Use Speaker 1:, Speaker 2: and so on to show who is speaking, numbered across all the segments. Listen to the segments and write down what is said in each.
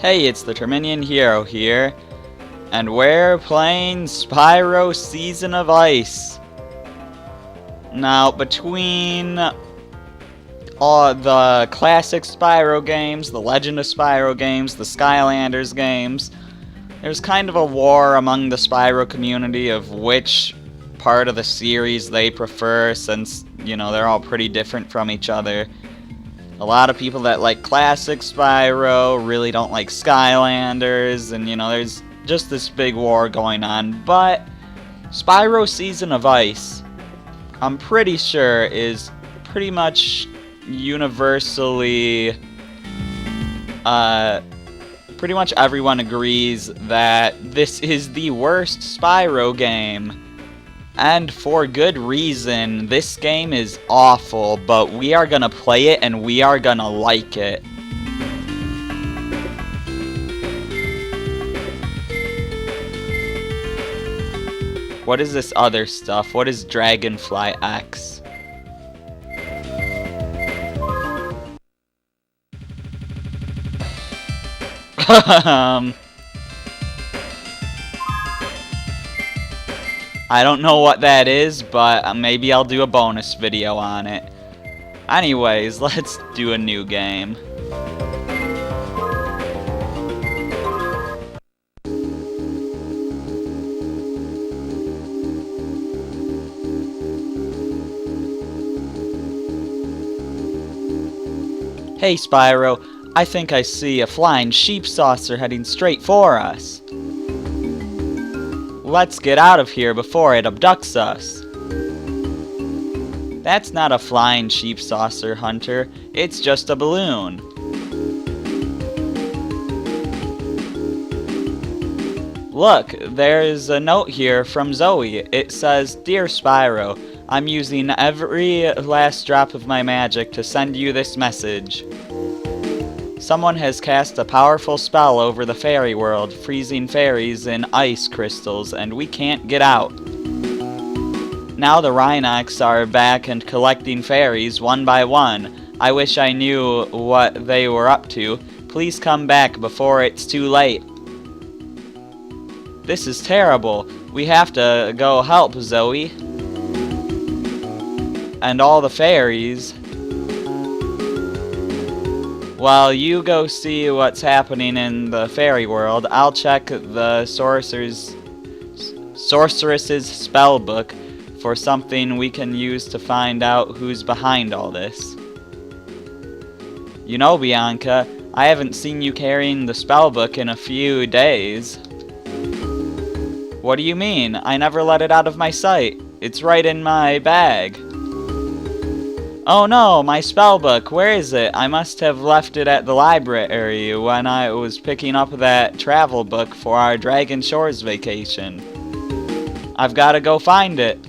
Speaker 1: Hey, it's the Terminian Hero here, and we're playing Spyro Season of Ice. Now, between all the classic Spyro games, the Legend of Spyro games, the Skylanders games, there's kind of a war among the Spyro community of which part of the series they prefer, since, you know, they're all pretty different from each other. A lot of people that like classic Spyro really don't like Skylanders, and you know, there's just this big war going on. But Spyro Season of Ice, I'm pretty sure, is pretty much universally, pretty much everyone agrees that this is the worst Spyro game. And for good reason. This game is awful, but we are gonna play it and we are gonna like it. What is this other stuff? What is Dragonfly X? I don't know what that is, but maybe I'll do a bonus video on it. Anyways, let's do a new game. Hey Spyro, I think I see a flying sheep saucer heading straight for us. Let's get out of here before it abducts us. That's not a flying sheep saucer, Hunter. It's just a balloon. Look, there's a note here from Zoe. It says, "Dear Spyro, I'm using every last drop of my magic to send you this message. Someone has cast a powerful spell over the fairy world, freezing fairies in ice crystals, and we can't get out. Now the Rhinox are back and collecting fairies one by one. I wish I knew what they were up to. Please come back before it's too late." This is terrible. We have to go help Zoe. And all the fairies. While you go see what's happening in the fairy world, I'll check the sorceress's spell book for something we can use to find out who's behind all this. You know, Bianca, I haven't seen you carrying the spell book in a few days. What do you mean? I never let it out of my sight. It's right in my bag. Oh no, my spellbook, where is it? I must have left it at the library when I was picking up that travel book for our Dragon Shores vacation. I've gotta go find it.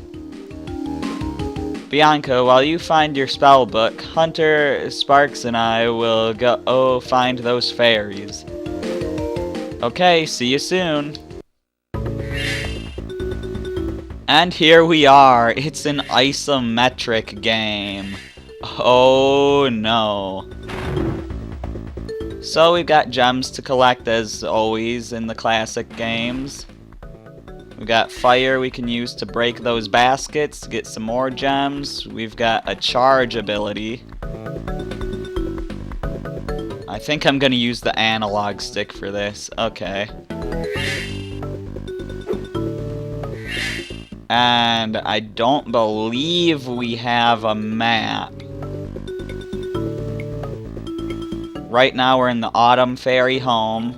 Speaker 1: Bianca, while you find your spellbook, Hunter, Sparks, and I will go find those fairies. Okay, see you soon. And here we are. It's an isometric game. Oh no. So we've got gems to collect as always in the classic games. We've got fire we can use to break those baskets to get some more gems. We've got a charge ability. I think I'm gonna use the analog stick for this. Okay. And I don't believe we have a map. Right now we're in the Autumn Fairy home.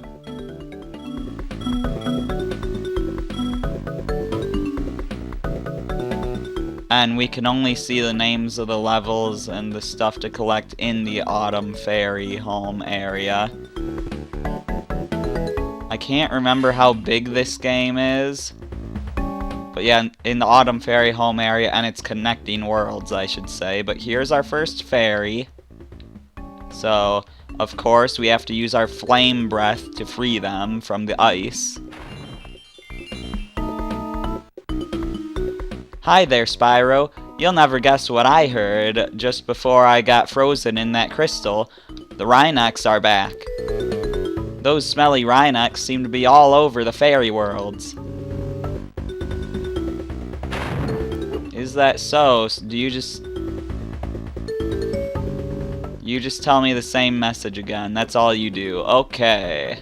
Speaker 1: And we can only see the names of the levels and the stuff to collect in the Autumn Fairy home area. I can't remember how big this game is. But yeah, in the Autumn Fairy home area, and it's connecting worlds, I should say. But here's our first fairy. So, of course, we have to use our flame breath to free them from the ice. Hi there, Spyro. You'll never guess what I heard just before I got frozen in that crystal. The Rhinox are back. those smelly Rhynocs seem to be all over the fairy worlds. Is that so? Do you just... You just tell me the same message again. That's all you do. Okay.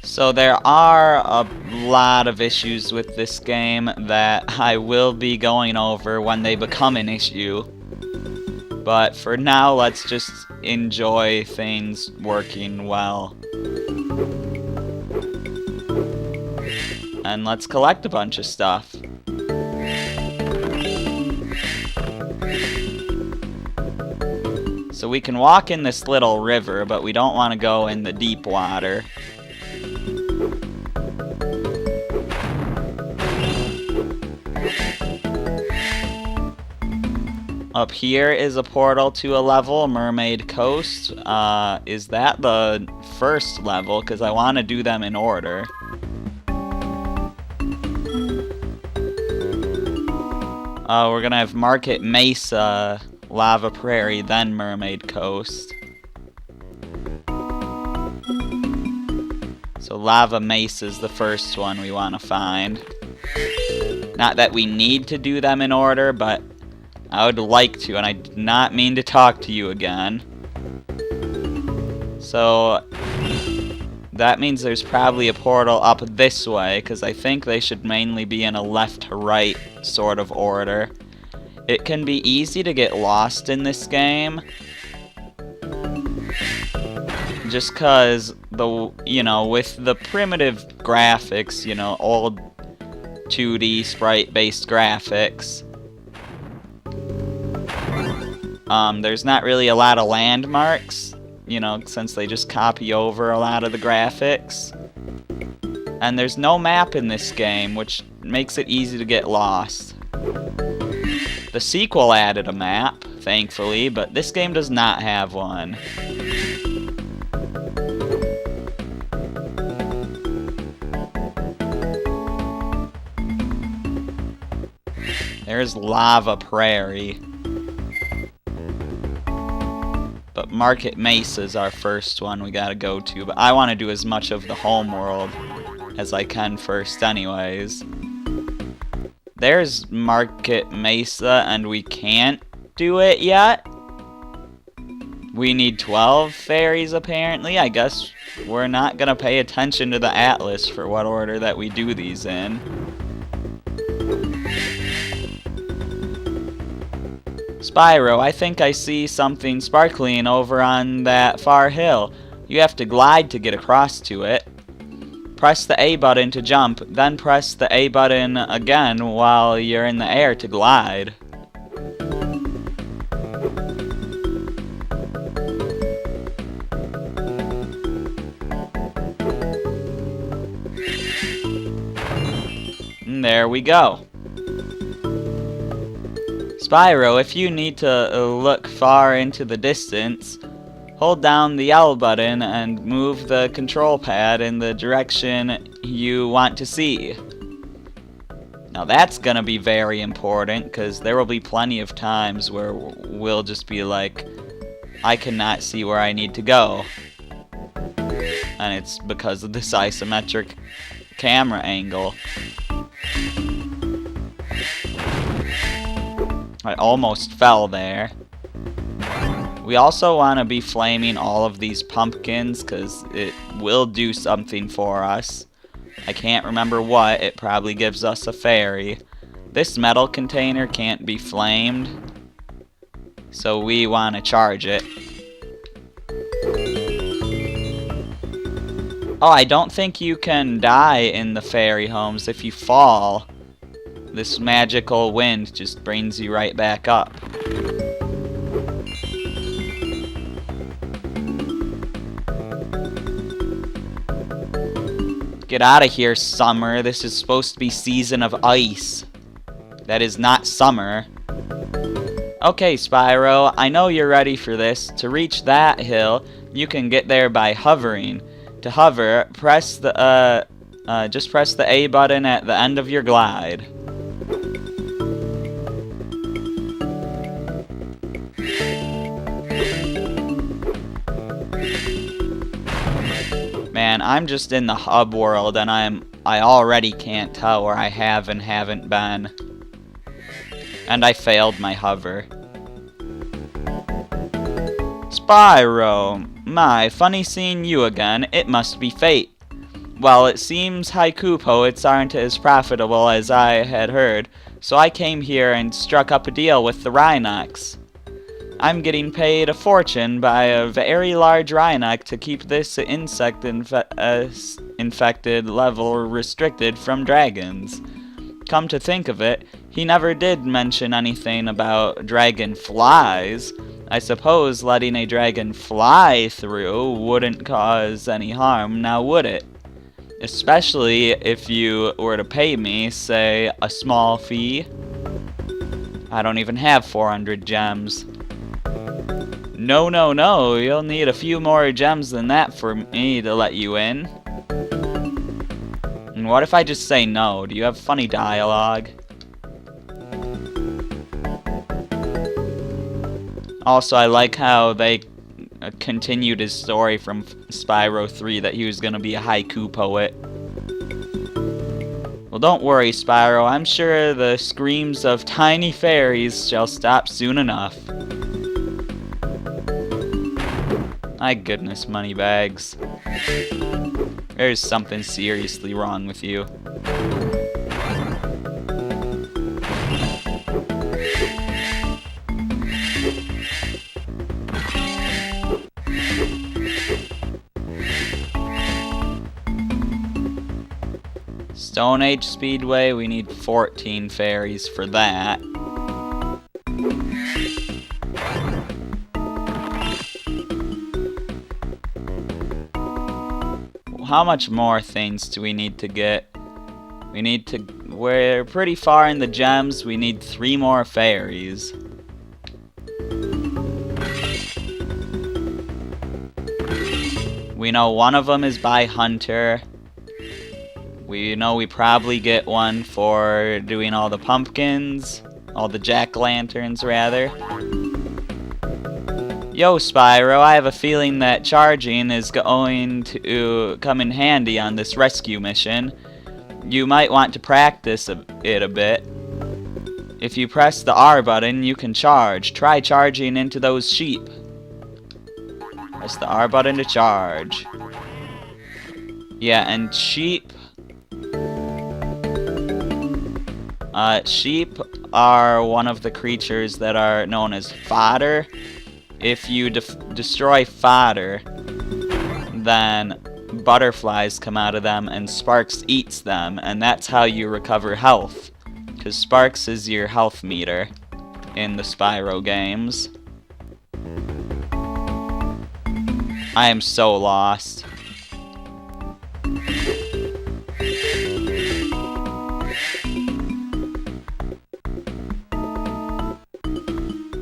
Speaker 1: So there are a lot of issues with this game that I will be going over when they become an issue. But for now, let's just enjoy things working well. And let's collect a bunch of stuff. So we can walk in this little river, but we don't want to go in the deep water. Up here is a portal to a level, Mermaid Coast. Is that the first level? Because I want to do them in order. We're gonna have Market Mesa, Lava Prairie, then Mermaid Coast. So Lava Mesa is the first one we want to find. Not that we need to do them in order, but I would like to, and I did not mean to talk to you again. So that means there's probably a portal up this way, because I think they should mainly be in a left to right sort of order. It can be easy to get lost in this game, just because with the primitive graphics, old 2D sprite-based graphics, there's not really a lot of landmarks, since they just copy over a lot of the graphics. And there's no map in this game, which makes it easy to get lost. The sequel added a map, thankfully, but this game does not have one. There's Lava Prairie. But Market Mesa is our first one we gotta go to, but I want to do as much of the home world as I can first anyways. There's Market Mesa, and we can't do it yet. We need 12 fairies, apparently. I guess we're not gonna pay attention to the atlas for what order that we do these in. Spyro, I think I see something sparkling over on that far hill. You have to glide to get across to it. Press the A button to jump, then press the A button again while you're in the air to glide. And there we go. Spyro, if you need to look far into the distance, hold down the L button and move the control pad in the direction you want to see. Now that's gonna be very important, because there will be plenty of times where we'll just be like, I cannot see where I need to go. And it's because of this isometric camera angle. I almost fell there. We also want to be flaming all of these pumpkins, because it will do something for us. I can't remember what. It probably gives us a fairy. This metal container can't be flamed, so we want to charge it. Oh, I don't think you can die in the fairy homes if you fall. This magical wind just brings you right back up. Get out of here, summer. This is supposed to be season of ice. That is not summer. Okay, Spyro, I know you're ready for this. To reach that hill, you can get there by hovering. To hover, press the just press the A button at the end of your glide. again. I'm just in the hub world, and I already can't tell where I have and haven't been. And I failed my hover. Spyro! My, funny seeing you again. It must be fate. Well, it seems haiku poets aren't as profitable as I had heard, so I came here and struck up a deal with the Rhinox. I'm getting paid a fortune by a very large Rhinox to keep this insect infected level restricted from dragons. Come to think of it, he never did mention anything about dragonflies. I suppose letting a dragon fly through wouldn't cause any harm, now would it? Especially if you were to pay me, say, a small fee. I don't even have 400 gems. No, no, no, you'll need a few more gems than that for me to let you in. And what if I just say no? Do you have funny dialogue? Also, I like how they continued his story from Spyro 3 that he was going to be a haiku poet. Well, don't worry, Spyro. I'm sure the screams of tiny fairies shall stop soon enough. My goodness, Moneybags. There's something seriously wrong with you. Stone Age Speedway, we need 14 fairies for that. How much more things do we need to get? We're pretty far in the gems, we need 3 more fairies. We know one of them is by Hunter. We know we probably get one for doing all the pumpkins, all the jack-o'-lanterns rather. Yo, Spyro, I have a feeling that charging is going to come in handy on this rescue mission. You might want to practice it a bit. If you press the R button, you can charge. Try charging into those sheep. Press the R button to charge. Yeah, and sheep... sheep are one of the creatures that are known as fodder. If you destroy fodder, then butterflies come out of them and Sparks eats them, and that's how you recover health. Because Sparks is your health meter in the Spyro games. I am so lost.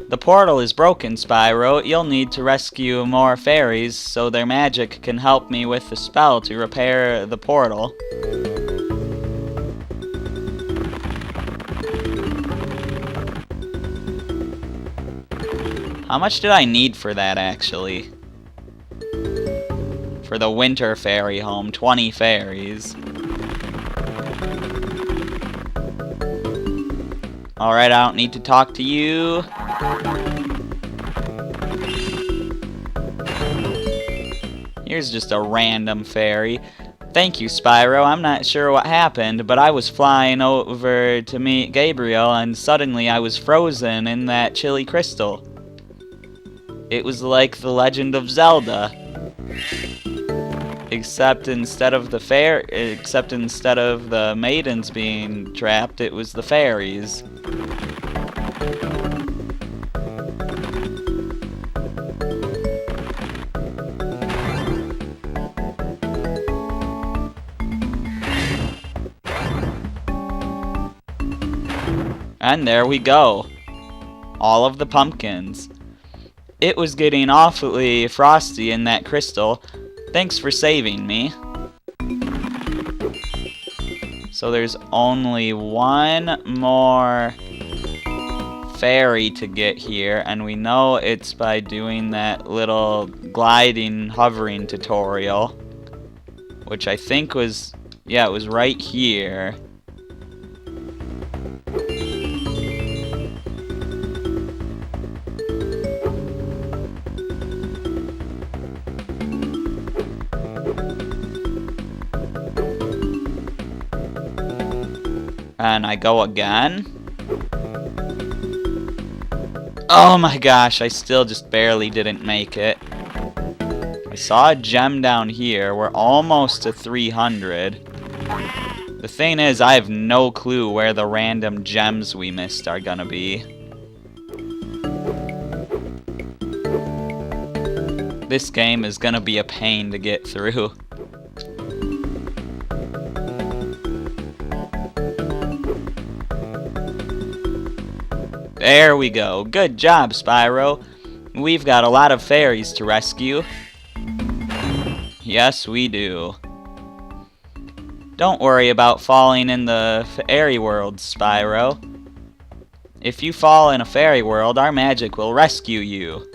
Speaker 1: The portal is broken, Spyro. You'll need to rescue more fairies so their magic can help me with the spell to repair the portal. How much did I need for that, actually? For the winter fairy home, 20 fairies. Alright, I don't need to talk to you. Here's just a random fairy. Thank you, Spyro. I'm not sure what happened, but I was flying over to meet Gabriel, and suddenly I was frozen in that chilly crystal. It was like the Legend of Zelda. Except instead of the maidens being trapped, it was the fairies. And there we go. All of the pumpkins. It was getting awfully frosty in that crystal. Thanks for saving me. So there's only one more fairy to get here, and we know it's by doing that little gliding, hovering tutorial. which I think was, yeah, it was right here. And I go again. Oh my gosh, I still just barely didn't make it. I saw a gem down here. We're almost to 300. The thing is, I have no clue where the random gems we missed are gonna be. This game is gonna be a pain to get through. There we go. Good job, Spyro. We've got a lot of fairies to rescue. Yes, we do. Don't worry about falling in the fairy world, Spyro. If you fall in a fairy world, our magic will rescue you.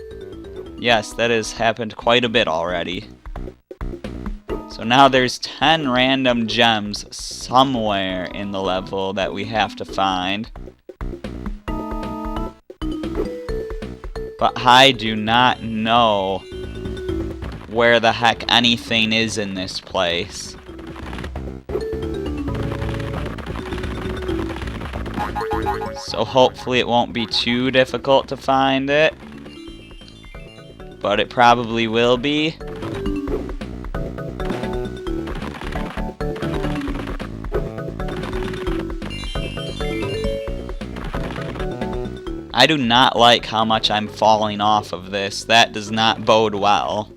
Speaker 1: Yes, that has happened quite a bit already. So now there's 10 random gems somewhere in the level that we have to find. But I do not know where the heck anything is in this place. So hopefully it won't be too difficult to find it. But it probably will be. I do not like how much I'm falling off of this. That does not bode well.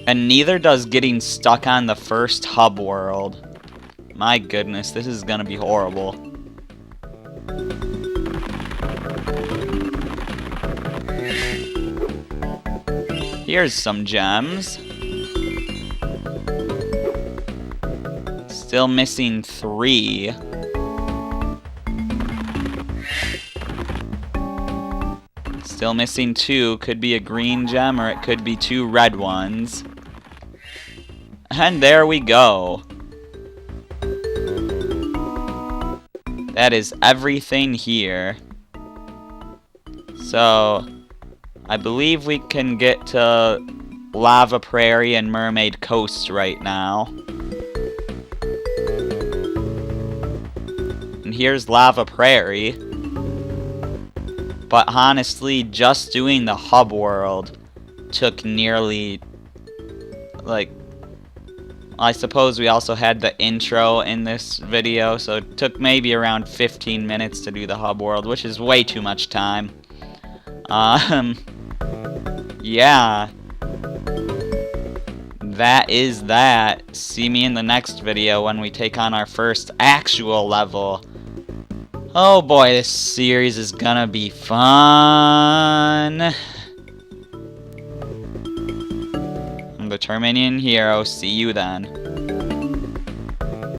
Speaker 1: And neither does getting stuck on the first hub world. My goodness, this is gonna be horrible. Here's some gems. Still missing 3. Still missing 2. Could be a green gem or it could be 2 red ones. And there we go. That is everything here. So, I believe we can get to Lava Prairie and Mermaid Coast right now. And here's Lava Prairie. But honestly, just doing the hub world took nearly, like, I suppose we also had the intro in this video, so it took maybe around 15 minutes to do the hub world, which is way too much time. Yeah. That is that. See me in the next video when we take on our first actual level. Oh boy, this series is gonna be fun. I'm the Terminian Hero. See you then.